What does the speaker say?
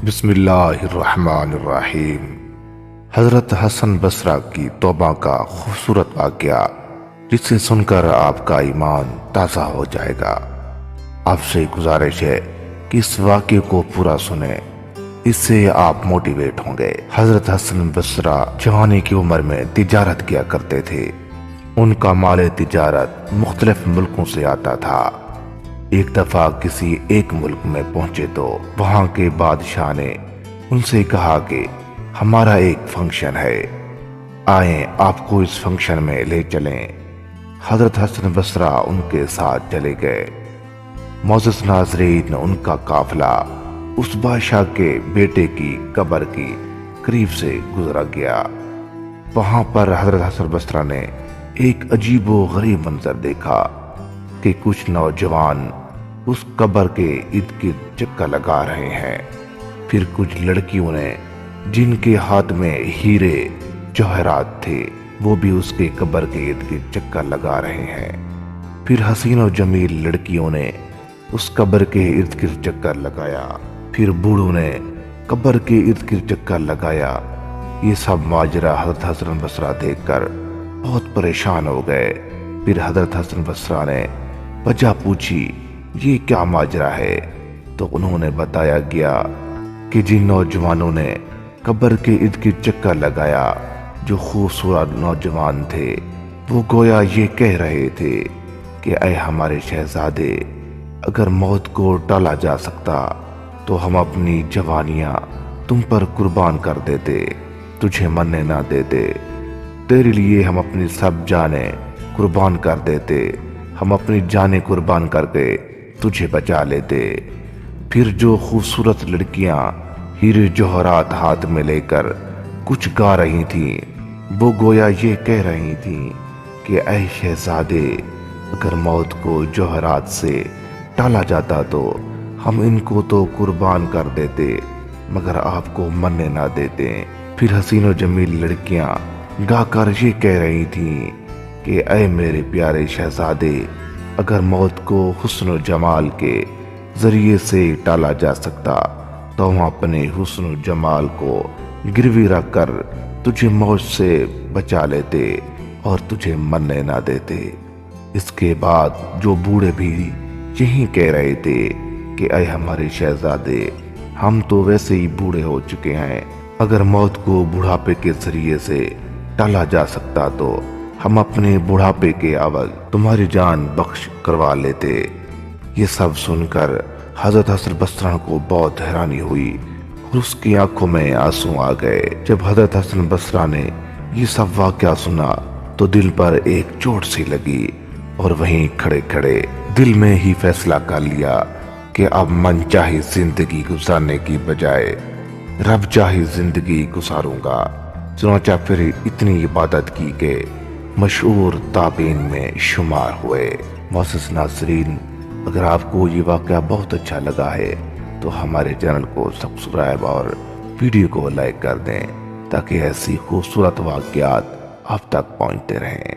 بسم اللہ الرحمن الرحیم۔ حضرت حسن بصری کی توبہ کا خوبصورت واقعہ جسے سن کر آپ کا ایمان تازہ ہو جائے گا۔ آپ سے گزارش ہے کہ اس واقعے کو پورا سنیں، اس سے آپ موٹیویٹ ہوں گے۔ حضرت حسن بصری جوانی کی عمر میں تجارت کیا کرتے تھے۔ ان کا مال تجارت مختلف ملکوں سے آتا تھا۔ ایک دفعہ کسی ایک ملک میں پہنچے تو وہاں کے بادشاہ نے ان سے کہا کہ ہمارا ایک فنکشن ہے، آئیں آپ کو اس فنکشن میں لے چلیں۔ حضرت حسن بصری ان کے ساتھ چلے گئے۔ معزز ناظرین، ان کا قافلہ اس بادشاہ کے بیٹے کی قبر کی قریب سے گزرا گیا۔ وہاں پر حضرت حسن بصری نے ایک عجیب و غریب منظر دیکھا کہ کچھ نوجوان اس قبر کے ارد گرد چکر لگا رہے ہیں۔ پھر کچھ لڑکیوں نے جن کے ہاتھ میں ہیرے جواہرات تھے وہ بھی اس کے قبر کے ارد گرد چکر لگا رہے ہیں۔ پھر حسین و جمیل لڑکیوں نے اس قبر کے ارد گرد چکر لگایا۔ پھر بوڑھوں نے قبر کے ارد گرد چکر لگایا۔ یہ سب ماجرا حضرت حسن بصری دیکھ کر بہت پریشان ہو گئے۔ پھر حضرت حسن بصری نے وجہ پوچھی، یہ کیا ماجرا ہے؟ تو انہوں نے بتایا گیا کہ جن نوجوانوں نے قبر کے ارد گرد چکر لگایا، جو خوبصورت نوجوان تھے، وہ گویا یہ کہہ رہے تھے کہ اے ہمارے شہزادے، اگر موت کو ٹالا جا سکتا تو ہم اپنی جوانیاں تم پر قربان کر دیتے، تجھے مرنے نہ دیتے۔ تیرے لیے ہم اپنی سب جانیں قربان کر دیتے، ہم اپنی جانیں قربان کر کے تجھے بچا لیتے۔ پھر جو خوبصورت لڑکیاں ہیرے جوہرات ہاتھ میں لے کر کچھ گا رہی تھیں، وہ گویا یہ کہہ رہی تھیں کہ اے شہزادے، اگر موت کو جوہرات سے ٹالا جاتا تو ہم ان کو تو قربان کر دیتے مگر آپ کو مرنے نہ دیتے۔ پھر حسین و جمیل لڑکیاں گا کر یہ کہہ رہی تھیں کہ اے میرے پیارے شہزادے، اگر موت کو حسن و جمال کے ذریعے سے ٹالا جا سکتا تو ہم اپنے حسن و جمال کو گروی رکھ کر تجھے موت سے بچا لیتے اور تجھے مرنے نہ دیتے۔ اس کے بعد جو بوڑھے بھی یہی کہہ رہے تھے کہ اے ہمارے شہزادے، ہم تو ویسے ہی بوڑھے ہو چکے ہیں، اگر موت کو بڑھاپے کے ذریعے سے ٹالا جا سکتا تو ہم اپنے بڑھاپے کے عوض تمہاری جان بخش کروا لیتے۔ یہ سب سن کر حضرت حسن بصری کو بہت حیرانی ہوئی اور اس کی آنکھوں میں آنسو آ گئے۔ جب حضرت حسن بصری نے یہ سب واقعہ سنا تو دل پر ایک چوٹ سی لگی اور وہیں کھڑے کھڑے دل میں ہی فیصلہ کر لیا کہ اب من چاہی زندگی گزارنے کی بجائے رب چاہی زندگی گزاروں گا۔ چنانچہ پھر اتنی عبادت کی کہ مشہور تابعین میں شمار ہوئے۔ معزز ناظرین، اگر آپ کو یہ واقعہ بہت اچھا لگا ہے تو ہمارے چینل کو سبسکرائب اور ویڈیو کو لائک کر دیں تاکہ ایسی خوبصورت واقعات آپ تک پہنچتے رہیں۔